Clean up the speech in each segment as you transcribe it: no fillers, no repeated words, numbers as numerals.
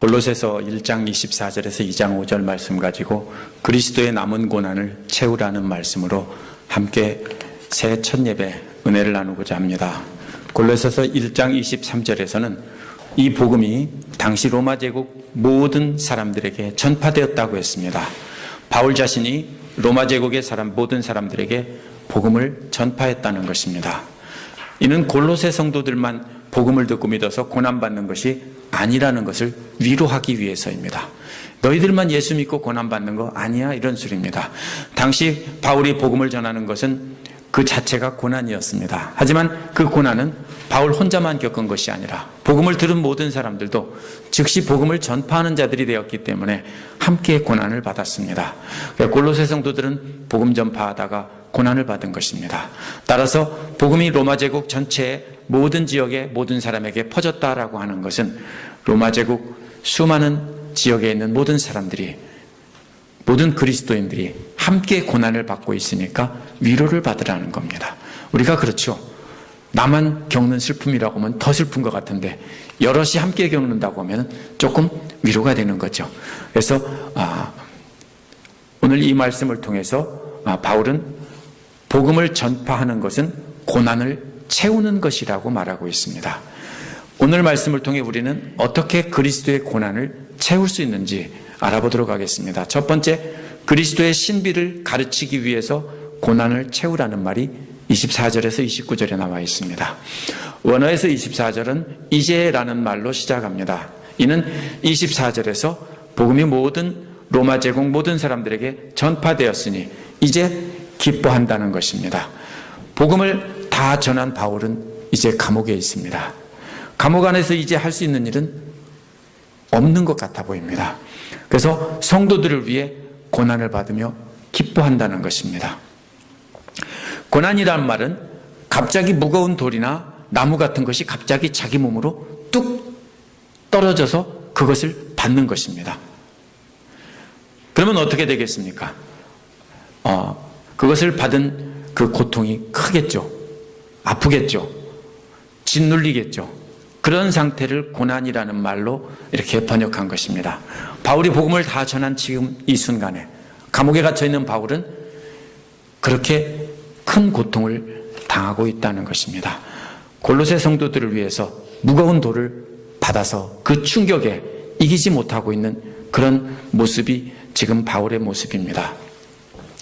골로새서 1장 24절에서 2장 5절 말씀 가지고 그리스도의 남은 고난을 채우라는 말씀으로 함께 새 첫 예배 은혜를 나누고자 합니다. 골로새서 1장 23절에서는 이 복음이 당시 로마 제국 모든 사람들에게 전파되었다고 했습니다. 바울 자신이 로마 제국의 모든 사람들에게 복음을 전파했다는 것입니다. 이는 골로새 성도들만 복음을 듣고 믿어서 고난받는 것이 아니라는 것을 위로하기 위해서입니다. 너희들만 예수 믿고 고난받는 거 아니야, 이런 소리입니다. 당시 바울이 복음을 전하는 것은 그 자체가 고난이었습니다. 하지만 그 고난은 바울 혼자만 겪은 것이 아니라 복음을 들은 모든 사람들도 즉시 복음을 전파하는 자들이 되었기 때문에 함께 고난을 받았습니다. 골로새 성도들은 복음 전파하다가 고난을 받은 것입니다. 따라서 복음이 로마 제국 전체의 모든 지역의 모든 사람에게 퍼졌다라고 하는 것은 로마 제국 수많은 지역에 있는 모든 사람들이, 모든 그리스도인들이 함께 고난을 받고 있으니까 위로를 받으라는 겁니다. 우리가 그렇죠. 나만 겪는 슬픔이라고 하면 더 슬픈 것 같은데 여럿이 함께 겪는다고 하면 조금 위로가 되는 거죠. 그래서 오늘 이 말씀을 통해서 바울은 복음을 전파하는 것은 고난을 채우는 것이라고 말하고 있습니다. 오늘 말씀을 통해 우리는 어떻게 그리스도의 고난을 채울 수 있는지 알아보도록 하겠습니다. 첫 번째, 그리스도의 신비를 가르치기 위해서 고난을 채우라는 말이 24절에서 29절에 나와 있습니다. 원어에서 24절은 이제라는 말로 시작합니다. 이는 24절에서 복음이 모든 로마 제국 모든 사람들에게 전파되었으니 이제 기뻐한다는 것입니다. 복음을 다 전한 바울은 이제 감옥에 있습니다. 감옥 안에서 이제 할 수 있는 일은 없는 것 같아 보입니다. 그래서 성도들을 위해 고난을 받으며 기뻐한다는 것입니다. 고난이라는 말은 갑자기 무거운 돌이나 나무 같은 것이 갑자기 자기 몸으로 뚝 떨어져서 그것을 받는 것입니다. 그러면 어떻게 되겠습니까? 그것을 받은 그 고통이 크겠죠. 아프겠죠. 짓눌리겠죠. 그런 상태를 고난이라는 말로 이렇게 번역한 것입니다. 바울이 복음을 다 전한 지금 이 순간에 감옥에 갇혀 있는 바울은 그렇게 큰 고통을 당하고 있다는 것입니다. 골로새 성도들을 위해서 무거운 돌을 받아서 그 충격에 이기지 못하고 있는 그런 모습이 지금 바울의 모습입니다.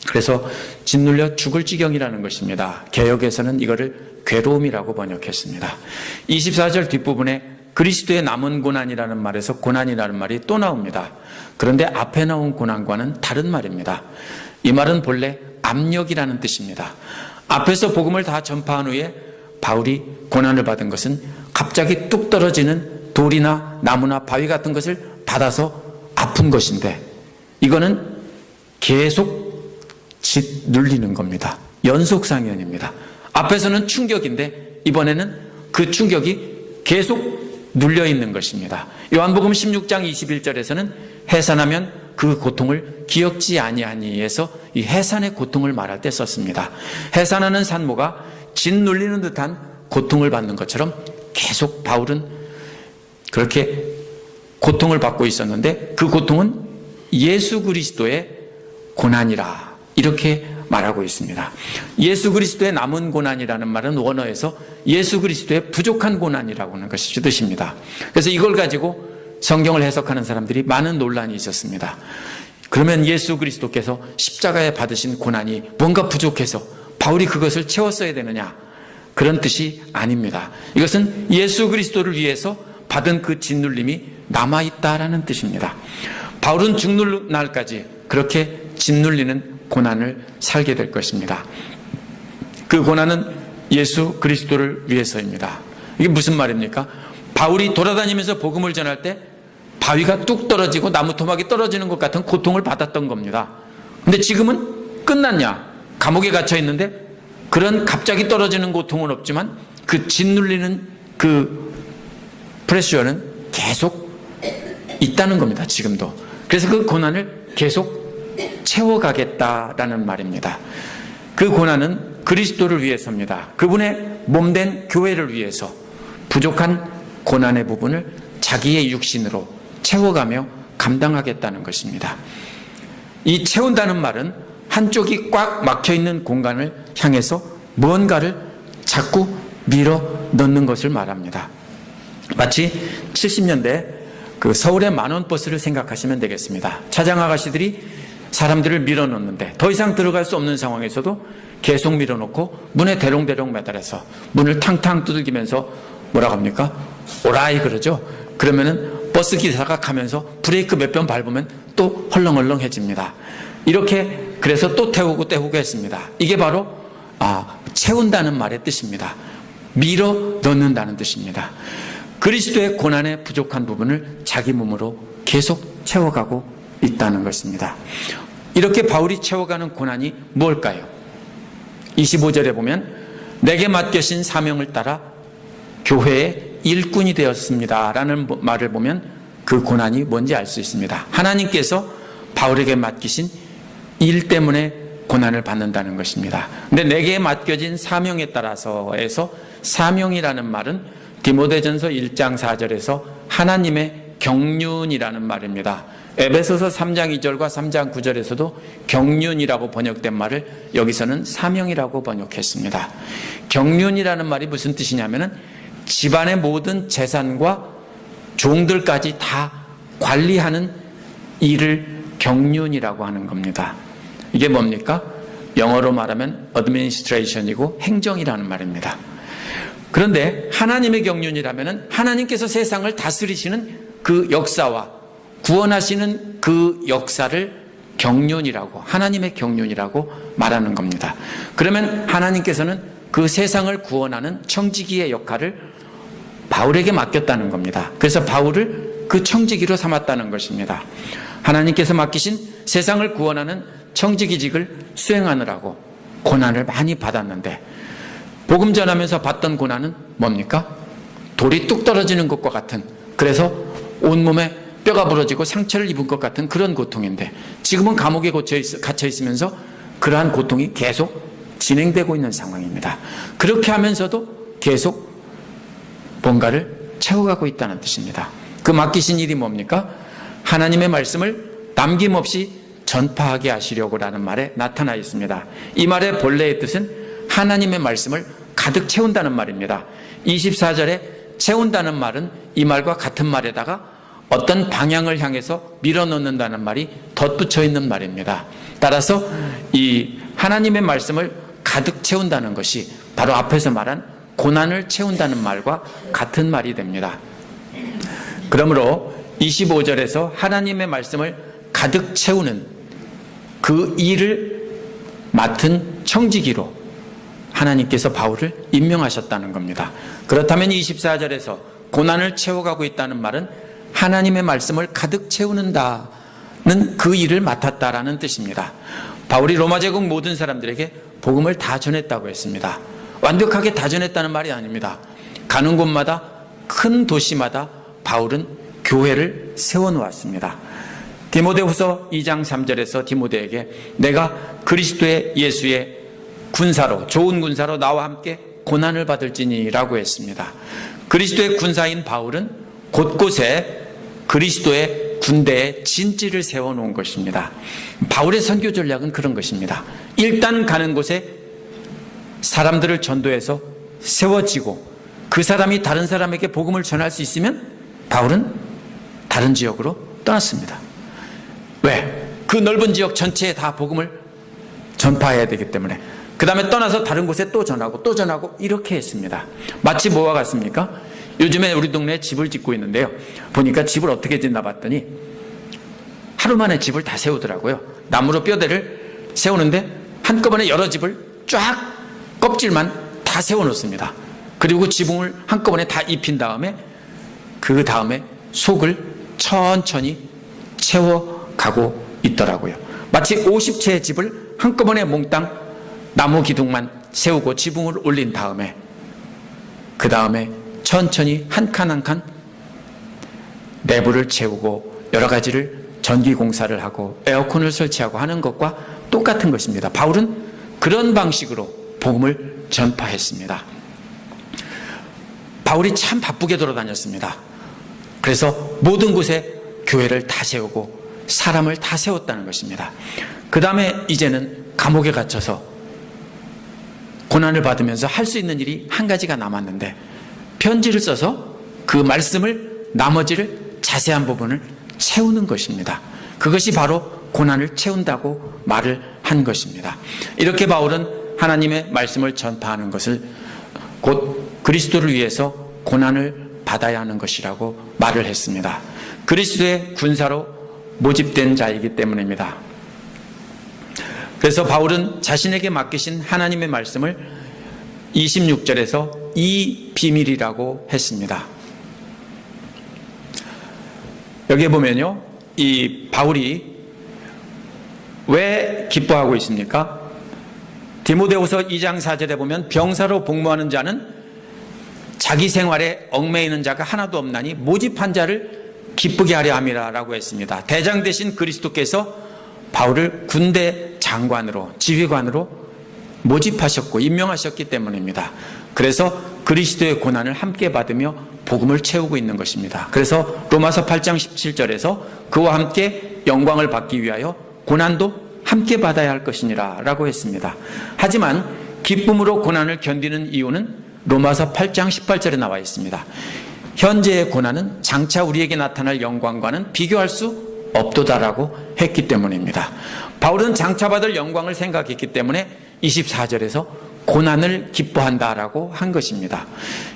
그래서 짓눌려 죽을 지경이라는 것입니다. 개역에서는 이거를 괴로움이라고 번역했습니다. 24절 뒷부분에 그리스도의 남은 고난이라는 말에서 고난이라는 말이 또 나옵니다. 그런데 앞에 나온 고난과는 다른 말입니다. 이 말은 본래 압력이라는 뜻입니다. 앞에서 복음을 다 전파한 후에 바울이 고난을 받은 것은 갑자기 뚝 떨어지는 돌이나 나무나 바위 같은 것을 받아서 아픈 것인데 이거는 계속 짓눌리는 겁니다. 연속상연입니다. 앞에서는 충격인데 이번에는 그 충격이 계속 눌려 있는 것입니다. 요한복음 16장 21절에서는 해산하면 그 고통을 기억지 아니하니에서 이 해산의 고통을 말할 때 썼습니다. 해산하는 산모가 짓눌리는 듯한 고통을 받는 것처럼 계속 바울은 그렇게 고통을 받고 있었는데 그 고통은 예수 그리스도의 고난이라 이렇게 말하고 있습니다. 예수 그리스도의 남은 고난이라는 말은 원어에서 예수 그리스도의 부족한 고난이라고 하는 것이 뜻입니다. 그래서 이걸 가지고 성경을 해석하는 사람들이 많은 논란이 있었습니다. 그러면 예수 그리스도께서 십자가에 받으신 고난이 뭔가 부족해서 바울이 그것을 채웠어야 되느냐? 그런 뜻이 아닙니다. 이것은 예수 그리스도를 위해서 받은 그 짓눌림이 남아있다라는 뜻입니다. 바울은 죽는 날까지 그렇게 짓눌리는 고난을 살게 될 것입니다. 그 고난은 예수 그리스도를 위해서입니다. 이게 무슨 말입니까? 바울이 돌아다니면서 복음을 전할 때 바위가 뚝 떨어지고 나무 토막이 떨어지는 것 같은 고통을 받았던 겁니다. 근데 지금은 끝났냐? 감옥에 갇혀 있는데 그런 갑자기 떨어지는 고통은 없지만 그 짓눌리는 그 프레셔는 계속 있다는 겁니다. 지금도. 그래서 그 고난을 계속 채워가겠다라는 말입니다. 그 고난은 그리스도를 위해서입니다. 그분의 몸된 교회를 위해서 부족한 고난의 부분을 자기의 육신으로 채워가며 감당하겠다는 것입니다. 이 채운다는 말은 한쪽이 꽉 막혀있는 공간을 향해서 무언가를 자꾸 밀어 넣는 것을 말합니다. 마치 70년대 그 서울의 만원버스를 생각하시면 되겠습니다. 차장 아가씨들이 사람들을 밀어 넣는데 더 이상 들어갈 수 없는 상황에서도 계속 밀어 넣고 문에 대롱대롱 매달아서 문을 탕탕 두들기면서 뭐라고 합니까? 오라이 그러죠. 그러면은 버스 기사가 가면서 브레이크 몇 번 밟으면 또 헐렁헐렁해집니다. 이렇게 그래서 또 태우고 했습니다. 이게 바로 채운다는 말의 뜻입니다. 밀어 넣는다는 뜻입니다. 그리스도의 고난에 부족한 부분을 자기 몸으로 계속 채워가고 있다는 것입니다. 이렇게 바울이 채워가는 고난이 무엇일까요? 25절에 보면 내게 맡겨진 사명을 따라 교회의 일꾼이 되었습니다 라는 말을 보면 그 고난이 뭔지 알 수 있습니다. 하나님께서 바울에게 맡기신 일 때문에 고난을 받는다는 것입니다. 근데 내게 맡겨진 사명에 따라서에서 사명이라는 말은 디모데전서 1장 4절에서 하나님의 경륜이라는 말입니다. 에베소서 3장 2절과 3장 9절에서도 경륜이라고 번역된 말을 여기서는 사명이라고 번역했습니다. 경륜이라는 말이 무슨 뜻이냐면은 집안의 모든 재산과 종들까지 다 관리하는 일을 경륜이라고 하는 겁니다. 이게 뭡니까? 영어로 말하면 administration이고 행정이라는 말입니다. 그런데 하나님의 경륜이라면 하나님께서 세상을 다스리시는 그 역사와 구원하시는 그 역사를 경륜이라고, 하나님의 경륜이라고 말하는 겁니다. 그러면 하나님께서는 그 세상을 구원하는 청지기의 역할을 바울에게 맡겼다는 겁니다. 그래서 바울을 그 청지기로 삼았다는 것입니다. 하나님께서 맡기신 세상을 구원하는 청지기직을 수행하느라고 고난을 많이 받았는데 복음 전하면서 받던 고난은 뭡니까? 돌이 뚝 떨어지는 것과 같은, 그래서 온몸에 뼈가 부러지고 상처를 입은 것 같은 그런 고통인데 지금은 감옥에 갇혀 있으면서 그러한 고통이 계속 진행되고 있는 상황입니다. 그렇게 하면서도 계속 뭔가를 채워가고 있다는 뜻입니다. 그 맡기신 일이 뭡니까? 하나님의 말씀을 남김없이 전파하게 하시려고라는 말에 나타나 있습니다. 이 말의 본래의 뜻은 하나님의 말씀을 가득 채운다는 말입니다. 24절에 채운다는 말은 이 말과 같은 말에다가 어떤 방향을 향해서 밀어넣는다는 말이 덧붙여 있는 말입니다. 따라서 이 하나님의 말씀을 가득 채운다는 것이 바로 앞에서 말한 고난을 채운다는 말과 같은 말이 됩니다. 그러므로 25절에서 하나님의 말씀을 가득 채우는 그 일을 맡은 청지기로 하나님께서 바울을 임명하셨다는 겁니다. 그렇다면 24절에서 고난을 채워가고 있다는 말은 하나님의 말씀을 가득 채우는다는 그 일을 맡았다라는 뜻입니다. 바울이 로마 제국 모든 사람들에게 복음을 다 전했다고 했습니다. 완벽하게 다 전했다는 말이 아닙니다. 가는 곳마다 큰 도시마다 바울은 교회를 세워놓았습니다. 디모데후서 2장 3절에서 디모데에게 내가 그리스도의 예수의 군사로, 좋은 군사로 나와 함께 고난을 받을지니라고 했습니다. 그리스도의 군사인 바울은 곳곳에 그리스도의 군대에 진지를 세워놓은 것입니다. 바울의 선교 전략은 그런 것입니다. 일단 가는 곳에 사람들을 전도해서 세워지고 그 사람이 다른 사람에게 복음을 전할 수 있으면 바울은 다른 지역으로 떠났습니다. 왜? 그 넓은 지역 전체에 다 복음을 전파해야 되기 때문에. 그 다음에 떠나서 다른 곳에 또 전하고 이렇게 했습니다. 마치 뭐와 같습니까? 요즘에 우리 동네에 집을 짓고 있는데요. 보니까 집을 어떻게 짓나 봤더니 하루 만에 집을 다 세우더라고요. 나무로 뼈대를 세우는데 한꺼번에 여러 집을 쫙 껍질만 다 세워놓습니다. 그리고 지붕을 한꺼번에 다 입힌 다음에 그 다음에 속을 천천히 채워가고 있더라고요. 마치 50채의 집을 한꺼번에 몽땅 나무 기둥만 세우고 지붕을 올린 다음에 그 다음에 천천히 한 칸 한 칸 내부를 채우고 여러 가지를 전기 공사를 하고 에어컨을 설치하고 하는 것과 똑같은 것입니다. 바울은 그런 방식으로 복음을 전파했습니다. 바울이 참 바쁘게 돌아다녔습니다. 그래서 모든 곳에 교회를 다 세우고 사람을 다 세웠다는 것입니다. 그 다음에 이제는 감옥에 갇혀서 고난을 받으면서 할 수 있는 일이 한 가지가 남았는데 편지를 써서 그 말씀을 나머지를 자세한 부분을 채우는 것입니다. 그것이 바로 고난을 채운다고 말을 한 것입니다. 이렇게 바울은 하나님의 말씀을 전파하는 것을 곧 그리스도를 위해서 고난을 받아야 하는 것이라고 말을 했습니다. 그리스도의 군사로 모집된 자이기 때문입니다. 그래서 바울은 자신에게 맡기신 하나님의 말씀을 26절에서 이 비밀이라고 했습니다. 여기에 보면요, 이 바울이 왜 기뻐하고 있습니까? 디모데후서 2장 4절에 보면 병사로 복무하는 자는 자기 생활에 얽매이는 자가 하나도 없나니 모집한 자를 기쁘게 하려 함이라라고 했습니다. 대장 되신 그리스도께서 바울을 군대 장관으로, 지휘관으로 모집하셨고 임명하셨기 때문입니다. 그래서 그리스도의 고난을 함께 받으며 복음을 채우고 있는 것입니다. 그래서 로마서 8장 17절에서 그와 함께 영광을 받기 위하여 고난도 함께 받아야 할 것이니라 라고 했습니다. 하지만 기쁨으로 고난을 견디는 이유는 로마서 8장 18절에 나와 있습니다. 현재의 고난은 장차 우리에게 나타날 영광과는 비교할 수 없도다라고 했기 때문입니다. 바울은 장차 받을 영광을 생각했기 때문에 24절에서 고난을 기뻐한다라고 한 것입니다.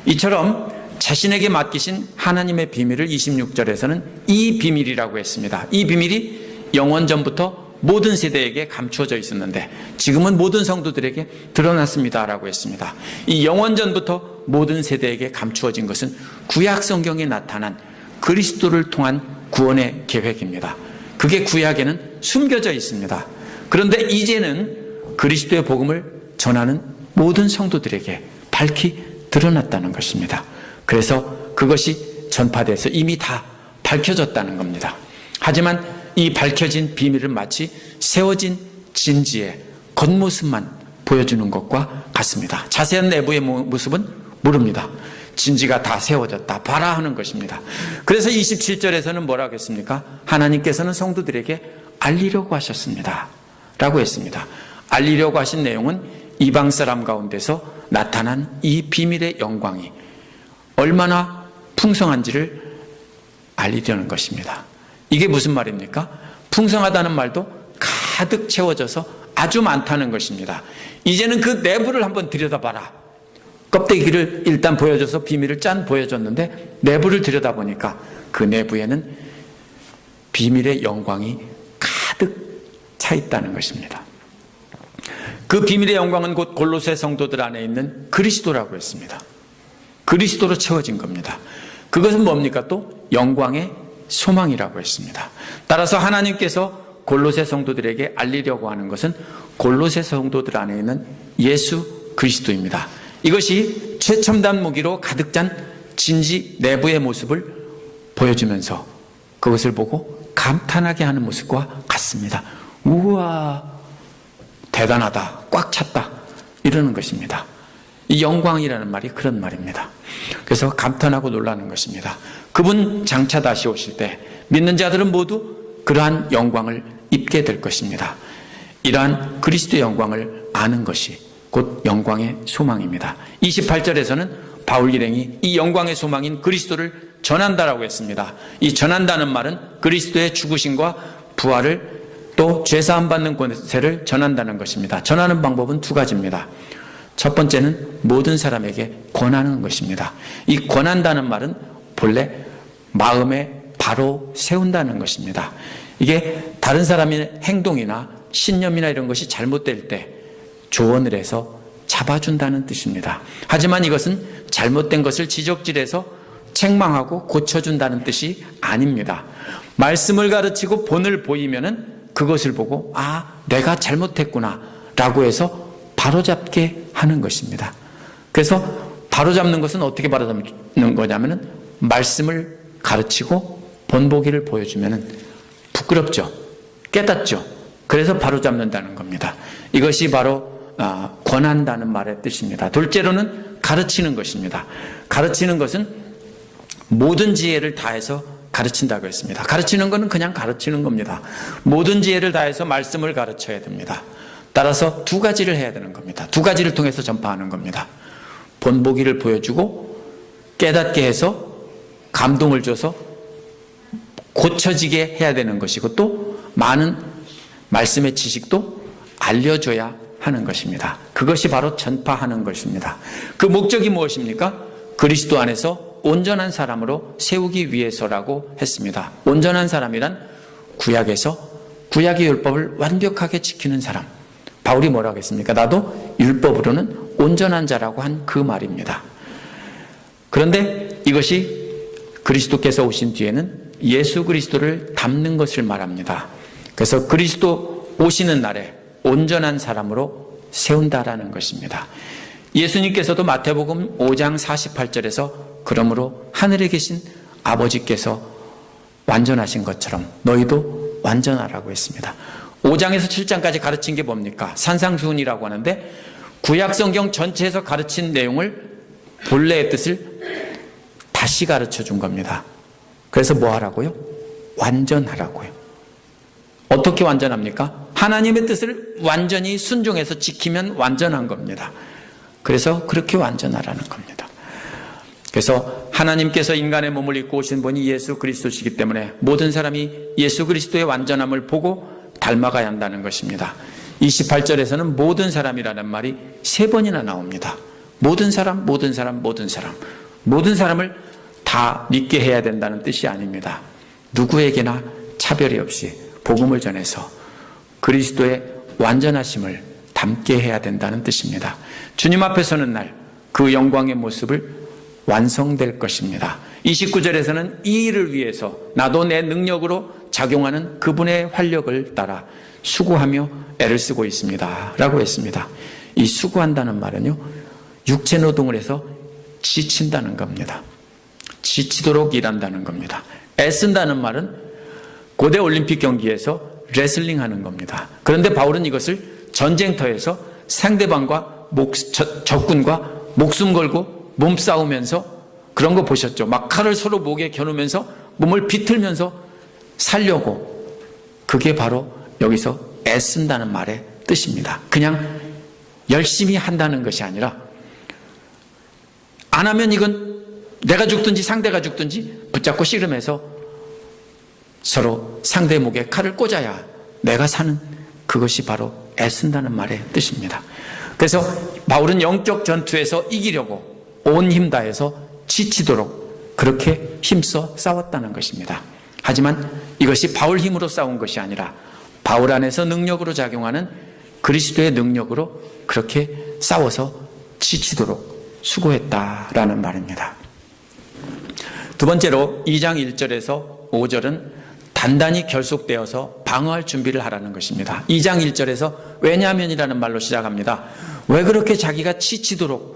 이처럼 자신에게 맡기신 하나님의 비밀을 26절에서는 이 비밀이라고 했습니다. 이 비밀이 영원전부터 모든 세대에게 감추어져 있었는데 지금은 모든 성도들에게 드러났습니다라고 했습니다. 이 영원전부터 모든 세대에게 감추어진 것은 구약 성경에 나타난 그리스도를 통한 구원의 계획입니다. 그게 구약에는 숨겨져 있습니다. 그런데 이제는 그리스도의 복음을 전하는 모든 성도들에게 밝히 드러났다는 것입니다. 그래서 그것이 전파돼서 이미 다 밝혀졌다는 겁니다. 하지만 이 밝혀진 비밀은 마치 세워진 진지의 겉모습만 보여주는 것과 같습니다. 자세한 내부의 모습은 모릅니다. 진지가 다 세워졌다 봐라 하는 것입니다. 그래서 27절에서는 뭐라고 했습니까? 하나님께서는 성도들에게 알리려고 하셨습니다 라고 했습니다. 알리려고 하신 내용은 이방 사람 가운데서 나타난 이 비밀의 영광이 얼마나 풍성한지를 알리려는 것입니다. 이게 무슨 말입니까? 풍성하다는 말도 가득 채워져서 아주 많다는 것입니다. 이제는 그 내부를 한번 들여다봐라. 껍데기를 일단 보여줘서 비밀을 짠 보여줬는데 내부를 들여다보니까 그 내부에는 비밀의 영광이 가득 차 있다는 것입니다. 그 비밀의 영광은 곧 골로새 성도들 안에 있는 그리스도라고 했습니다. 그리스도로 채워진 겁니다. 그것은 뭡니까? 또 영광의 소망이라고 했습니다. 따라서 하나님께서 골로새 성도들에게 알리려고 하는 것은 골로새 성도들 안에 있는 예수 그리스도입니다. 이것이 최첨단 무기로 가득 찬 진지 내부의 모습을 보여주면서 그것을 보고 감탄하게 하는 모습과 같습니다. 우와, 대단하다, 꽉 찼다 이러는 것입니다. 이 영광이라는 말이 그런 말입니다. 그래서 감탄하고 놀라는 것입니다. 그분 장차 다시 오실 때 믿는 자들은 모두 그러한 영광을 입게 될 것입니다. 이러한 그리스도의 영광을 아는 것이 곧 영광의 소망입니다. 28절에서는 바울 일행이 이 영광의 소망인 그리스도를 전한다라고 했습니다. 이 전한다는 말은 그리스도의 죽으심과 부활을 또 죄사함 받는 권세를 전한다는 것입니다. 전하는 방법은 두 가지입니다. 첫 번째는 모든 사람에게 권하는 것입니다. 이 권한다는 말은 본래 마음에 바로 세운다는 것입니다. 이게 다른 사람의 행동이나 신념이나 이런 것이 잘못될 때 조언을 해서 잡아준다는 뜻입니다. 하지만 이것은 잘못된 것을 지적질해서 책망하고 고쳐준다는 뜻이 아닙니다. 말씀을 가르치고 본을 보이면은 그것을 보고 내가 잘못했구나 라고 해서 바로잡게 하는 것입니다. 그래서 바로잡는 것은 어떻게 바로잡는 거냐면은 말씀을 가르치고 본보기를 보여주면은 부끄럽죠. 깨닫죠. 그래서 바로잡는다는 겁니다. 이것이 바로 권한다는 말의 뜻입니다. 둘째로는 가르치는 것입니다. 가르치는 것은 모든 지혜를 다해서 가르친다고 했습니다. 가르치는 것은 그냥 가르치는 겁니다. 모든 지혜를 다해서 말씀을 가르쳐야 됩니다. 따라서 두 가지를 해야 되는 겁니다. 두 가지를 통해서 전파하는 겁니다. 본보기를 보여주고 깨닫게 해서 감동을 줘서 고쳐지게 해야 되는 것이고, 또 많은 말씀의 지식도 알려줘야 하는 것입니다. 그것이 바로 전파하는 것입니다. 그 목적이 무엇입니까? 그리스도 안에서 온전한 사람으로 세우기 위해서라고 했습니다. 온전한 사람이란 구약에서 구약의 율법을 완벽하게 지키는 사람. 바울이 뭐라고 했습니까? 나도 율법으로는 온전한 자라고 한 그 말입니다. 그런데 이것이 그리스도께서 오신 뒤에는 예수 그리스도를 닮는 것을 말합니다. 그래서 그리스도 오시는 날에 온전한 사람으로 세운다라는 것입니다. 예수님께서도 마태복음 5장 48절에서 그러므로 하늘에 계신 아버지께서 완전하신 것처럼 너희도 완전하라고 했습니다. 5장에서 7장까지 가르친 게 뭡니까? 산상수훈이라고 하는데 구약성경 전체에서 가르친 내용을 본래의 뜻을 다시 가르쳐 준 겁니다. 그래서 뭐 하라고요? 완전하라고요. 어떻게 완전합니까? 하나님의 뜻을 완전히 순종해서 지키면 완전한 겁니다. 그래서 그렇게 완전하라는 겁니다. 그래서 하나님께서 인간의 몸을 입고 오신 분이 예수 그리스도시기 때문에 모든 사람이 예수 그리스도의 완전함을 보고 닮아가야 한다는 것입니다. 28절에서는 모든 사람이라는 말이 3번이나 나옵니다. 모든 사람, 모든 사람, 모든 사람. 모든 사람을 다 믿게 해야 된다는 뜻이 아닙니다. 누구에게나 차별이 없이 복음을 전해서 그리스도의 완전하심을 담게 해야 된다는 뜻입니다. 주님 앞에 서는 날 그 영광의 모습을 완성될 것입니다. 29절에서는 이 일을 위해서 나도 내 능력으로 작용하는 그분의 활력을 따라 수고하며 애를 쓰고 있습니다 라고 했습니다. 이 수고한다는 말은요, 육체 노동을 해서 지친다는 겁니다. 지치도록 일한다는 겁니다. 애쓴다는 말은 고대 올림픽 경기에서 레슬링 하는 겁니다. 그런데 바울은 이것을 전쟁터에서 상대방과 적군과 목숨 걸고 몸싸우면서, 그런 거 보셨죠? 막 칼을 서로 목에 겨누면서 몸을 비틀면서 살려고, 그게 바로 여기서 애쓴다는 말의 뜻입니다. 그냥 열심히 한다는 것이 아니라 안 하면 이건 내가 죽든지 상대가 죽든지 붙잡고 씨름해서 서로 상대 목에 칼을 꽂아야 내가 사는, 그것이 바로 애쓴다는 말의 뜻입니다. 그래서 바울은 영적 전투에서 이기려고 온 힘 다해서 지치도록 그렇게 힘써 싸웠다는 것입니다. 하지만 이것이 바울 힘으로 싸운 것이 아니라 바울 안에서 능력으로 작용하는 그리스도의 능력으로 그렇게 싸워서 지치도록 수고했다라는 말입니다. 두 번째로 2장 1절에서 5절은 단단히 결속되어서 방어할 준비를 하라는 것입니다. 2장 1절에서 왜냐하면이라는 말로 시작합니다. 왜 그렇게 자기가 지치도록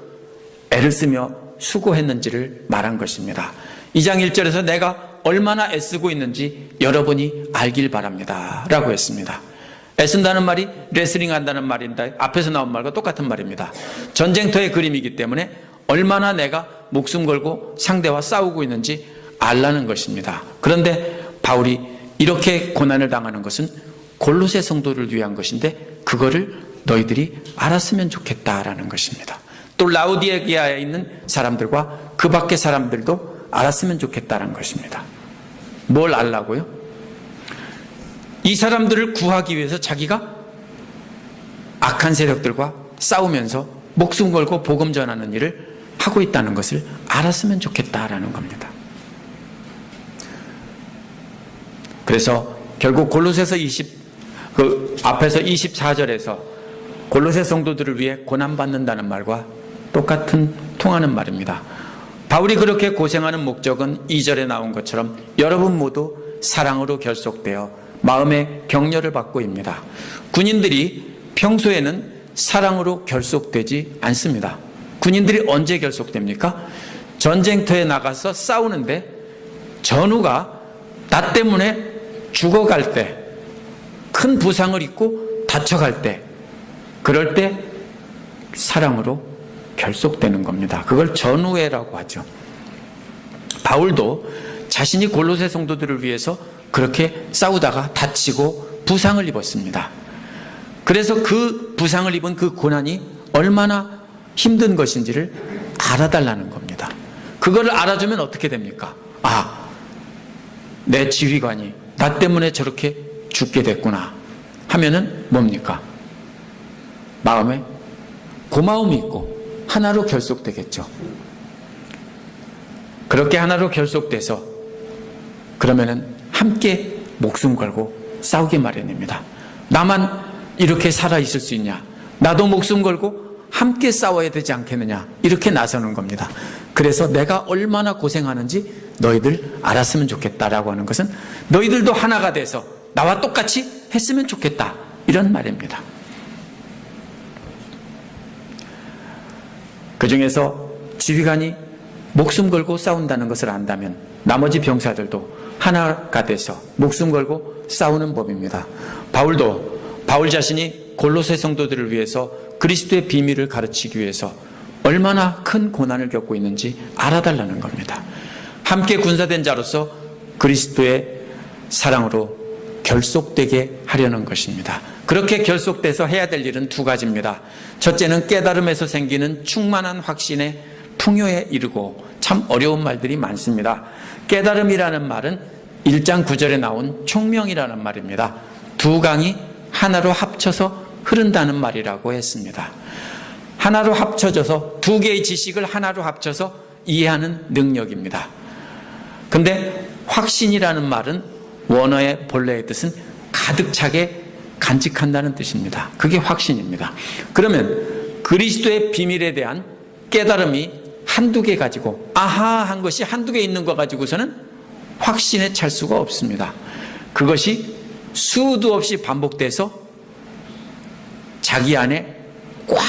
애를 쓰며 수고했는지를 말한 것입니다. 2장 1절에서 내가 얼마나 애쓰고 있는지 여러분이 알길 바랍니다 라고 했습니다. 애쓴다는 말이 레슬링 한다는 말인데 앞에서 나온 말과 똑같은 말입니다. 전쟁터의 그림이기 때문에 얼마나 내가 목숨 걸고 상대와 싸우고 있는지 알라는 것입니다. 그런데 바울이 이렇게 고난을 당하는 것은 골로새 성도를 위한 것인데 그거를 너희들이 알았으면 좋겠다라는 것입니다. 또 라우디게아에 있는 사람들과 그 밖의 사람들도 알았으면 좋겠다는 것입니다. 뭘 알라고요? 이 사람들을 구하기 위해서 자기가 악한 세력들과 싸우면서 목숨 걸고 복음 전하는 일을 하고 있다는 것을 알았으면 좋겠다라는 겁니다. 그래서 결국 골로새서 앞에서 24절에서 골로새 성도들을 위해 고난받는다는 말과 똑같은 통하는 말입니다. 바울이 그렇게 고생하는 목적은 2절에 나온 것처럼 여러분 모두 사랑으로 결속되어 마음의 격려를 받고입니다. 군인들이 평소에는 사랑으로 결속되지 않습니다. 군인들이 언제 결속됩니까? 전쟁터에 나가서 싸우는데 전우가 나 때문에 죽어갈 때, 큰 부상을 입고 다쳐갈 때, 그럴 때 사랑으로 결속되는 겁니다. 그걸 전우애라고 하죠. 바울도 자신이 골로새 성도들을 위해서 그렇게 싸우다가 다치고 부상을 입었습니다. 그래서 그 부상을 입은 그 고난이 얼마나 힘든 것인지를 알아달라는 겁니다. 그거를 알아주면 어떻게 됩니까? 아, 내 지휘관이 나 때문에 저렇게 죽게 됐구나 하면은 뭡니까? 마음에 고마움이 있고 하나로 결속되겠죠. 그렇게 하나로 결속돼서 그러면은 함께 목숨 걸고 싸우기 마련입니다. 나만 이렇게 살아있을 수 있냐? 나도 목숨 걸고 함께 싸워야 되지 않겠느냐? 이렇게 나서는 겁니다. 그래서 내가 얼마나 고생하는지 너희들 알았으면 좋겠다라고 하는 것은 너희들도 하나가 돼서 나와 똑같이 했으면 좋겠다, 이런 말입니다. 그 중에서 지휘관이 목숨 걸고 싸운다는 것을 안다면 나머지 병사들도 하나가 돼서 목숨 걸고 싸우는 법입니다. 바울 자신이 골로새 성도들을 위해서 그리스도의 비밀을 가르치기 위해서 얼마나 큰 고난을 겪고 있는지 알아달라는 겁니다. 함께 군사된 자로서 그리스도의 사랑으로 결속되게 하려는 것입니다. 그렇게 결속돼서 해야 될 일은 두 가지입니다. 첫째는 깨달음에서 생기는 충만한 확신의 풍요에 이르고, 참 어려운 말들이 많습니다. 깨달음이라는 말은 1장 9절에 나온 총명이라는 말입니다. 두 강이 하나로 합쳐서 흐른다는 말이라고 했습니다. 하나로 합쳐져서 두 개의 지식을 하나로 합쳐서 이해하는 능력입니다. 근데 확신이라는 말은 원어의 본래의 뜻은 가득 차게 간직한다는 뜻입니다. 그게 확신입니다. 그러면 그리스도의 비밀에 대한 깨달음이 한두 개 가지고 아하한 것이 한두 개 있는 거 가지고서는 확신에 찰 수가 없습니다. 그것이 수도 없이 반복돼서 자기 안에 꽉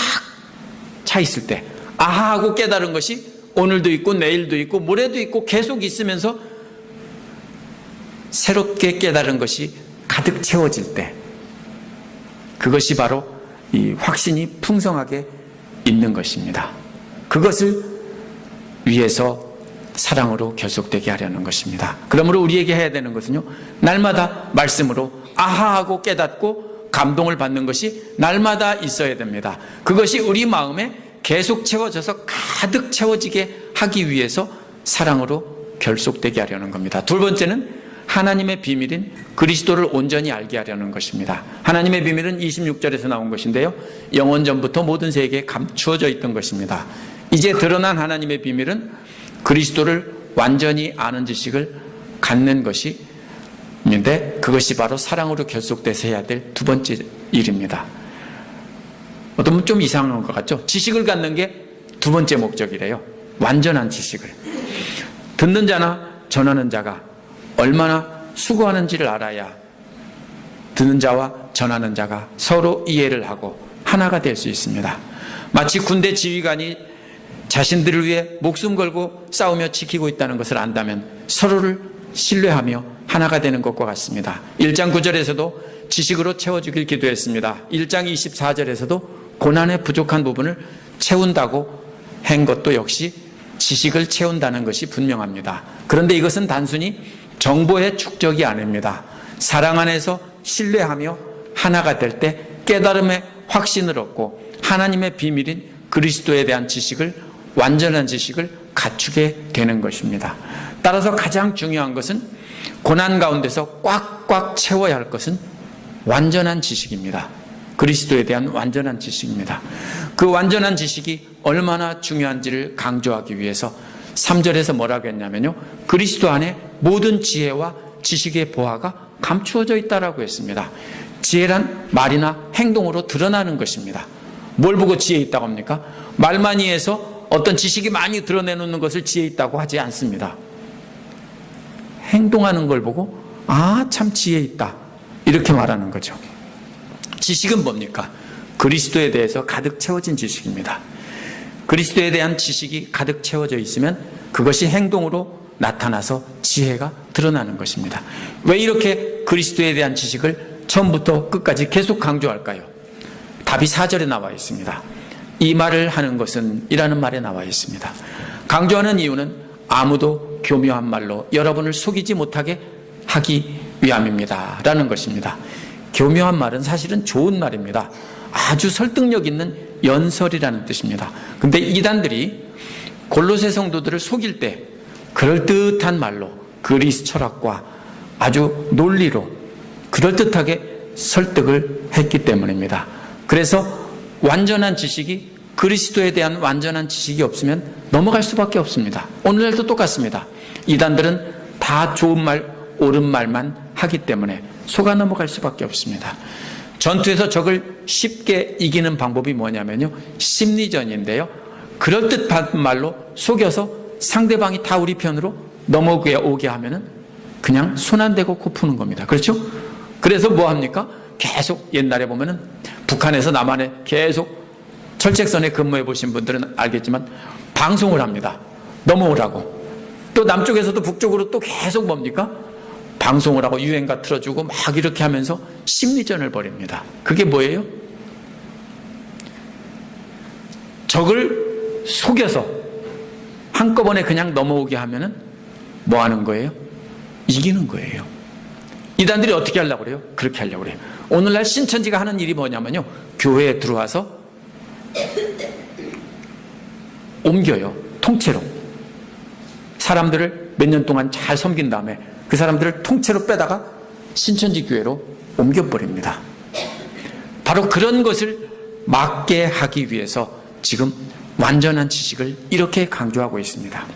차 있을 때 아하하고 깨달은 것이 오늘도 있고 내일도 있고 모레도 있고 계속 있으면서 새롭게 깨달은 것이 가득 채워질 때, 그것이 바로 이 확신이 풍성하게 있는 것입니다. 그것을 위해서 사랑으로 결속되게 하려는 것입니다. 그러므로 우리에게 해야 되는 것은요, 날마다 말씀으로 아하하고 깨닫고 감동을 받는 것이 날마다 있어야 됩니다. 그것이 우리 마음에 계속 채워져서 가득 채워지게 하기 위해서 사랑으로 결속되게 하려는 겁니다. 두 번째는 하나님의 비밀인 그리스도를 온전히 알게 하려는 것입니다. 하나님의 비밀은 26절에서 나온 것인데요, 영원전부터 모든 세계에 감추어져 있던 것입니다. 이제 드러난 하나님의 비밀은 그리스도를 완전히 아는 지식을 갖는 것이 있는데, 그것이 바로 사랑으로 결속돼서 해야 될 두 번째 일입니다. 어떤 분 좀 이상한 것 같죠? 지식을 갖는 게 두 번째 목적이래요. 완전한 지식을. 듣는 자나 전하는 자가 얼마나 수고하는지를 알아야 듣는 자와 전하는 자가 서로 이해를 하고 하나가 될 수 있습니다. 마치 군대 지휘관이 자신들을 위해 목숨 걸고 싸우며 지키고 있다는 것을 안다면 서로를 신뢰하며 하나가 되는 것과 같습니다. 1장 9절에서도 지식으로 채워주길 기도했습니다. 1장 24절에서도 고난의 부족한 부분을 채운다고 한 것도 역시 지식을 채운다는 것이 분명합니다. 그런데 이것은 단순히 정보의 축적이 아닙니다. 사랑 안에서 신뢰하며 하나가 될 때 깨달음의 확신을 얻고 하나님의 비밀인 그리스도에 대한 지식을, 완전한 지식을 갖추게 되는 것입니다. 따라서 가장 중요한 것은 고난 가운데서 꽉꽉 채워야 할 것은 완전한 지식입니다. 그리스도에 대한 완전한 지식입니다. 그 완전한 지식이 얼마나 중요한지를 강조하기 위해서 3절에서 뭐라고 했냐면요, 그리스도 안에 모든 지혜와 지식의 보화가 감추어져 있다라고 했습니다. 지혜란 말이나 행동으로 드러나는 것입니다. 뭘 보고 지혜 있다고 합니까? 말 많이 해서 어떤 지식이 많이 드러내놓는 것을 지혜 있다고 하지 않습니다. 행동하는 걸 보고 아, 참 지혜 있다, 이렇게 말하는 거죠. 지식은 뭡니까? 그리스도에 대해서 가득 채워진 지식입니다. 그리스도에 대한 지식이 가득 채워져 있으면 그것이 행동으로 나타나서 지혜가 드러나는 것입니다. 왜 이렇게 그리스도에 대한 지식을 처음부터 끝까지 계속 강조할까요? 답이 4절에 나와 있습니다. 이 말을 하는 것은 이라는 말에 나와 있습니다. 강조하는 이유는 아무도 아주 교묘한 말로 여러분을 속이지 못하게 하기 위함입니다 라는 것입니다. 교묘한 말은 사실은 좋은 말입니다. 아주 설득력 있는 연설이라는 뜻입니다. 근데 이단들이 골로새 성도들을 속일 때 그럴듯한 말로 그리스 철학과 아주 논리로 그럴듯하게 설득을 했기 때문입니다. 그래서 완전한 지식이, 그리스도에 대한 완전한 지식이 없으면 넘어갈 수밖에 없습니다. 오늘날도 똑같습니다. 이단들은 다 좋은 말, 옳은 말만 하기 때문에 속아 넘어갈 수밖에 없습니다. 전투에서 적을 쉽게 이기는 방법이 뭐냐면요, 심리전인데요, 그럴듯한 말로 속여서 상대방이 다 우리 편으로 넘어오게 하면은 그냥 손 안 대고 코 푸는 겁니다. 그렇죠? 그래서 뭐 합니까? 계속 옛날에 보면은 북한에서 남한에 계속 철책선에 근무해 보신 분들은 알겠지만 방송을 합니다. 넘어오라고. 또 남쪽에서도 북쪽으로 또 계속 뭡니까? 방송을 하고 유행가 틀어주고 막 이렇게 하면서 심리전을 벌입니다. 그게 뭐예요? 적을 속여서 한꺼번에 그냥 넘어오게 하면은 뭐 하는 거예요? 이기는 거예요. 이단들이 어떻게 하려고 그래요? 그렇게 하려고 그래요. 오늘날 신천지가 하는 일이 뭐냐면요, 교회에 들어와서 옮겨요. 통째로 사람들을 몇 년 동안 잘 섬긴 다음에 그 사람들을 통째로 빼다가 신천지 교회로 옮겨버립니다. 바로 그런 것을 막게 하기 위해서 지금 완전한 지식을 이렇게 강조하고 있습니다.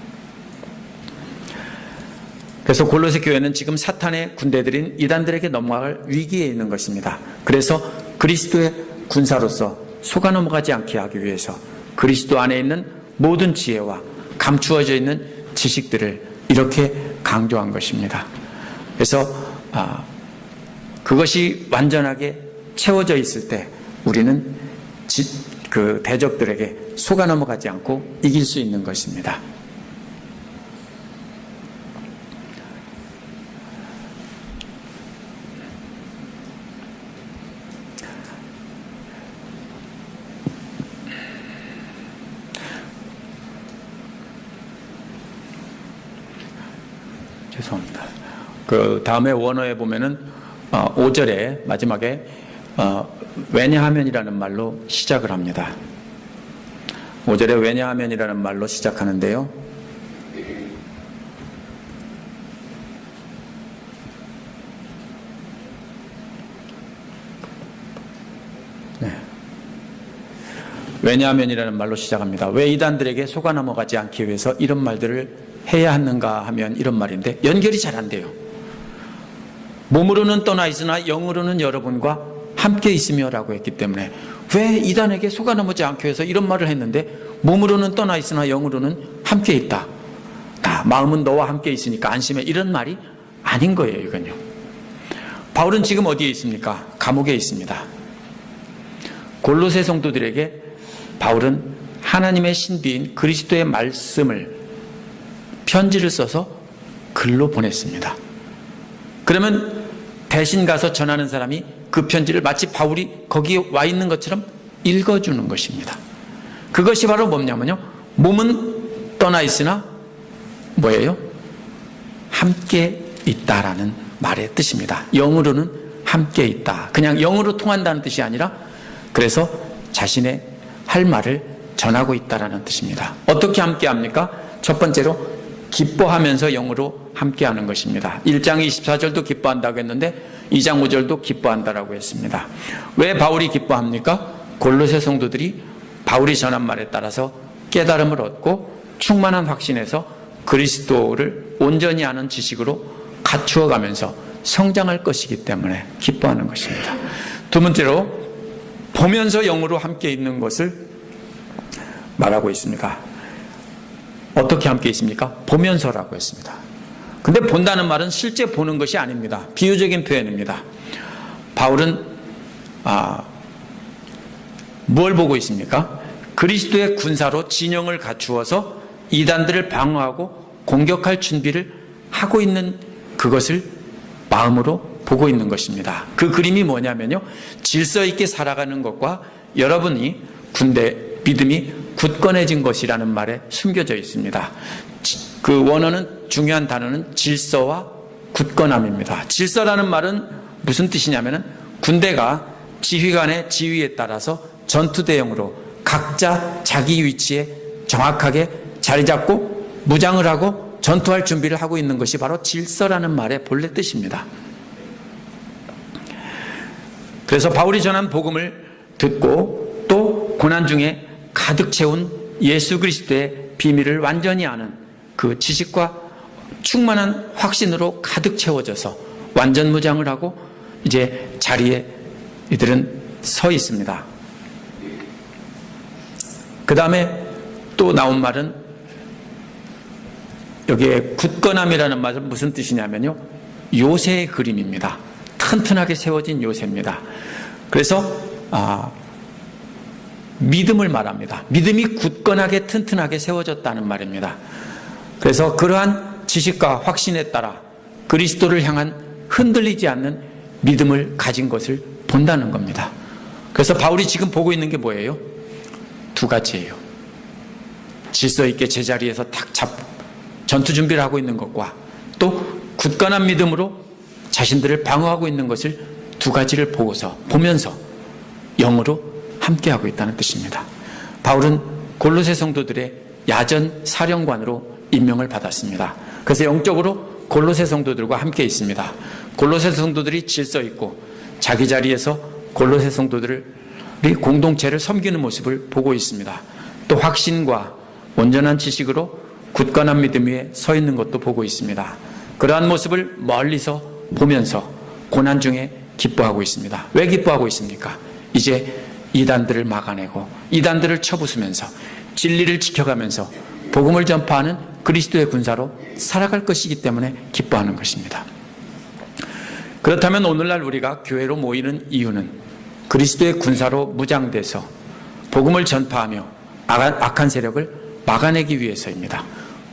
그래서 골로새 교회는 지금 사탄의 군대들인 이단들에게 넘어갈 위기에 있는 것입니다. 그래서 그리스도의 군사로서 속아 넘어가지 않게 하기 위해서 그리스도 안에 있는 모든 지혜와 감추어져 있는 지식들을 이렇게 강조한 것입니다. 그래서 그것이 완전하게 채워져 있을 때 우리는 그 대적들에게 속아 넘어가지 않고 이길 수 있는 것입니다. 죄송합니다. 그 다음에 원어에 보면은 5절에 마지막에 왜냐하면이라는 말로 시작을 합니다. 5절에 왜냐하면이라는 말로 시작하는데요. 네. 왜냐하면이라는 말로 시작합니다. 왜 이단들에게 속아 넘어가지 않기 위해서 이런 말들을 해야 하는가 하면 이런 말인데 연결이 잘 안 돼요. 몸으로는 떠나 있으나 영으로는 여러분과 함께 있으며 라고 했기 때문에 왜 이단에게 속아 넘어가지 않기 위해서 이런 말을 했는데 몸으로는 떠나 있으나 영으로는 함께 있다. 마음은 너와 함께 있으니까 안심해. 이런 말이 아닌 거예요. 이건요. 바울은 지금 어디에 있습니까? 감옥에 있습니다. 골로새 성도들에게 바울은 하나님의 신비인 그리스도의 말씀을 편지를 써서 글로 보냈습니다. 그러면 대신 가서 전하는 사람이 그 편지를 마치 바울이 거기에 와 있는 것처럼 읽어주는 것입니다. 그것이 바로 뭐냐면요, 몸은 떠나 있으나 뭐예요? 함께 있다라는 말의 뜻입니다. 영으로는 함께 있다. 그냥 영으로 통한다는 뜻이 아니라 그래서 자신의 할 말을 전하고 있다라는 뜻입니다. 어떻게 함께 합니까? 첫 번째로 기뻐하면서 영으로 함께하는 것입니다. 1장 24절도 기뻐한다고 했는데 2장 5절도 기뻐한다라고 했습니다. 왜 바울이 기뻐합니까? 골로새 성도들이 바울이 전한 말에 따라서 깨달음을 얻고 충만한 확신에서 그리스도를 온전히 아는 지식으로 갖추어가면서 성장할 것이기 때문에 기뻐하는 것입니다. 두 번째로 보면서 영으로 함께 있는 것을 말하고 있습니다. 어떻게 함께 있습니까? 보면서라고 했습니다. 근데 본다는 말은 실제 보는 것이 아닙니다. 비유적인 표현입니다. 바울은 뭘 보고 있습니까? 그리스도의 군사로 진영을 갖추어서 이단들을 방어하고 공격할 준비를 하고 있는 그것을 마음으로 보고 있는 것입니다. 그 그림이 뭐냐면요, 질서 있게 살아가는 것과 여러분이 군대 믿음이 굳건해진 것이라는 말에 숨겨져 있습니다. 그 원어는 중요한 단어는 질서와 굳건함입니다. 질서라는 말은 무슨 뜻이냐면은 군대가 지휘관의 지휘에 따라서 전투 대응으로 각자 자기 위치에 정확하게 자리 잡고 무장을 하고 전투할 준비를 하고 있는 것이 바로 질서라는 말의 본래 뜻입니다. 그래서 바울이 전한 복음을 듣고 또 고난 중에 가득 채운 예수 그리스도의 비밀을 완전히 아는 그 지식과 충만한 확신으로 가득 채워져서 완전 무장을 하고 이제 자리에 이들은 서 있습니다. 그 다음에 또 나온 말은 여기에 굳건함이라는 말은 무슨 뜻이냐면요, 요새의 그림입니다. 튼튼하게 세워진 요새입니다. 그래서 믿음을 말합니다. 믿음이 굳건하게 튼튼하게 세워졌다는 말입니다. 그래서 그러한 지식과 확신에 따라 그리스도를 향한 흔들리지 않는 믿음을 가진 것을 본다는 겁니다. 그래서 바울이 지금 보고 있는 게 뭐예요? 두 가지예요. 질서 있게 제자리에서 탁 잡고 전투 준비를 하고 있는 것과 또 굳건한 믿음으로 자신들을 방어하고 있는 것을 두 가지를 보면서 영으로 함께하고 있다는 뜻입니다. 바울은 골로새 성도들의 야전 사령관으로 임명을 받았습니다. 그래서 영적으로 골로새 성도들과 함께 있습니다. 골로새 성도들이 질서 있고 자기 자리에서 골로새 성도들이 공동체를 섬기는 모습을 보고 있습니다. 또 확신과 온전한 지식으로 굳건한 믿음 위에 서 있는 것도 보고 있습니다. 그러한 모습을 멀리서 보면서 고난 중에 기뻐하고 있습니다. 왜 기뻐하고 있습니까? 이제 이단들을 막아내고 이단들을 쳐부수면서 진리를 지켜가면서 복음을 전파하는 그리스도의 군사로 살아갈 것이기 때문에 기뻐하는 것입니다. 그렇다면 오늘날 우리가 교회로 모이는 이유는 그리스도의 군사로 무장돼서 복음을 전파하며 악한 세력을 막아내기 위해서입니다.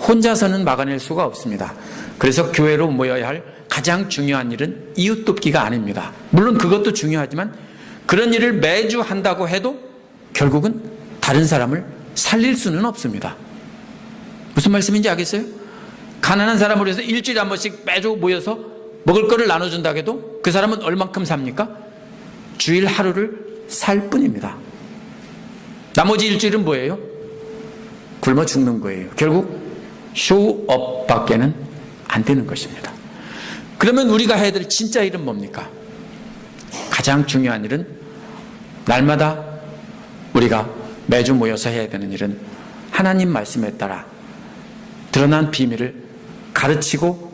혼자서는 막아낼 수가 없습니다. 그래서 교회로 모여야 할 가장 중요한 일은 이웃 돕기가 아닙니다. 물론 그것도 중요하지만 그런 일을 매주 한다고 해도 결국은 다른 사람을 살릴 수는 없습니다. 무슨 말씀인지 알겠어요? 가난한 사람을 위해서 일주일에 한 번씩 매주 모여서 먹을 거를 나눠준다고 해도 그 사람은 얼만큼 삽니까? 주일 하루를 살 뿐입니다. 나머지 일주일은 뭐예요? 굶어 죽는 거예요. 결국 쇼업 밖에는 안 되는 것입니다. 그러면 우리가 해야 될 진짜 일은 뭡니까? 가장 중요한 일은 날마다 우리가 매주 모여서 해야 되는 일은 하나님 말씀에 따라 드러난 비밀을 가르치고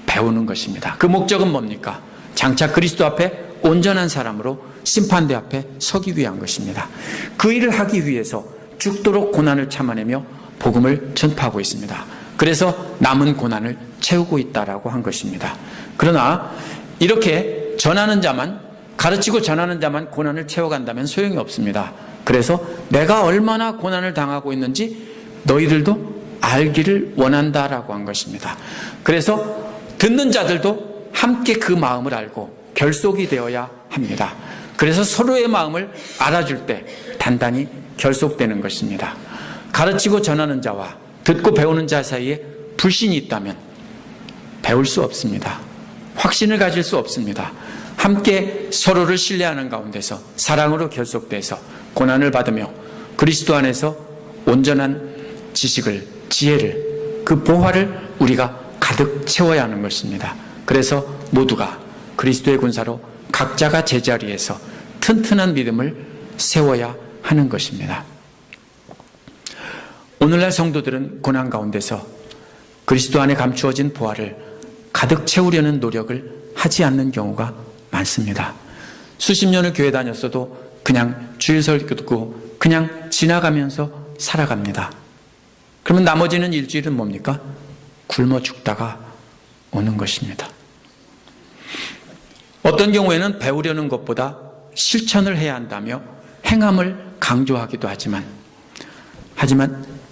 배우는 것입니다. 그 목적은 뭡니까? 장차 그리스도 앞에 온전한 사람으로 심판대 앞에 서기 위한 것입니다. 그 일을 하기 위해서 죽도록 고난을 참아내며 복음을 전파하고 있습니다. 그래서 남은 고난을 채우고 있다라고 한 것입니다. 그러나 이렇게 전하는 자만, 가르치고 전하는 자만 고난을 채워간다면 소용이 없습니다. 그래서 내가 얼마나 고난을 당하고 있는지 너희들도 알기를 원한다라고 한 것입니다. 그래서 듣는 자들도 함께 그 마음을 알고 결속이 되어야 합니다. 그래서 서로의 마음을 알아줄 때 단단히 결속되는 것입니다. 가르치고 전하는 자와 듣고 배우는 자 사이에 불신이 있다면 배울 수 없습니다. 확신을 가질 수 없습니다. 함께 서로를 신뢰하는 가운데서 사랑으로 결속돼서 고난을 받으며 그리스도 안에서 온전한 지식을, 지혜를, 그 보화를 우리가 가득 채워야 하는 것입니다. 그래서 모두가 그리스도의 군사로 각자가 제자리에서 튼튼한 믿음을 세워야 하는 것입니다. 오늘날 성도들은 고난 가운데서 그리스도 안에 감추어진 보화를 가득 채우려는 노력을 하지 않는 경우가 많습니다. 수십 년을 교회 다녔어도 그냥 주일 설교 듣고 그냥 지나가면서 살아갑니다. 그러면 나머지는 일주일은 뭡니까? 굶어 죽다가 오는 것입니다. 어떤 경우에는 배우려는 것보다 실천을 해야 한다며 행함을 강조하기도 하지만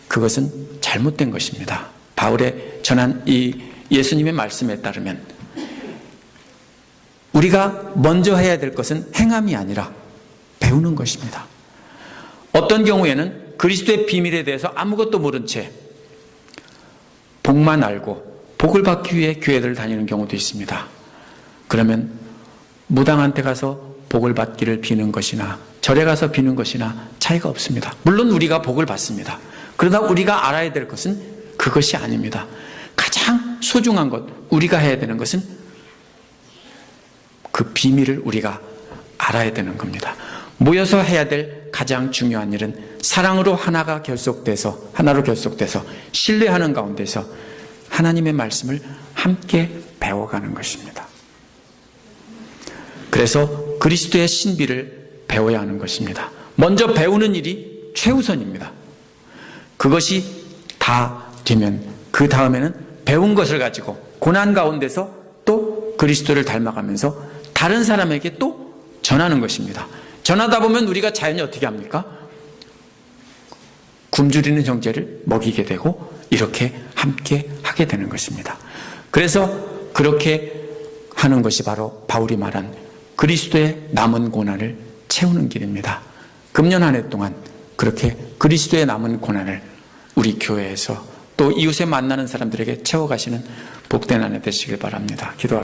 그것은 잘못된 것입니다. 바울의 전한 이 예수님의 말씀에 따르면 우리가 먼저 해야 될 것은 행함이 아니라 배우는 것입니다. 어떤 경우에는 그리스도의 비밀에 대해서 아무것도 모른 채 복만 알고 복을 받기 위해 교회를 다니는 경우도 있습니다. 그러면 무당한테 가서 복을 받기를 비는 것이나 절에 가서 비는 것이나 차이가 없습니다. 물론 우리가 복을 받습니다. 그러나 우리가 알아야 될 것은 그것이 아닙니다. 가장 소중한 것, 우리가 해야 되는 것은 그 비밀을 우리가 알아야 되는 겁니다. 모여서 해야 될 가장 중요한 일은 사랑으로 하나로 결속돼서 신뢰하는 가운데서 하나님의 말씀을 함께 배워가는 것입니다. 그래서 그리스도의 신비를 배워야 하는 것입니다. 먼저 배우는 일이 최우선입니다. 그것이 다 되면 그 다음에는 배운 것을 가지고 고난 가운데서 또 그리스도를 닮아가면서 다른 사람에게 또 전하는 것입니다. 전하다 보면 우리가 자연히 어떻게 합니까? 굶주리는 형제를 먹이게 되고 이렇게 함께 하게 되는 것입니다. 그래서 그렇게 하는 것이 바로 바울이 말한 그리스도의 남은 고난을 채우는 길입니다. 금년 한 해 동안 그렇게 그리스도의 남은 고난을 우리 교회에서 또 이웃에 만나는 사람들에게 채워가시는 복된 한 해 되시길 바랍니다. 기도합니다.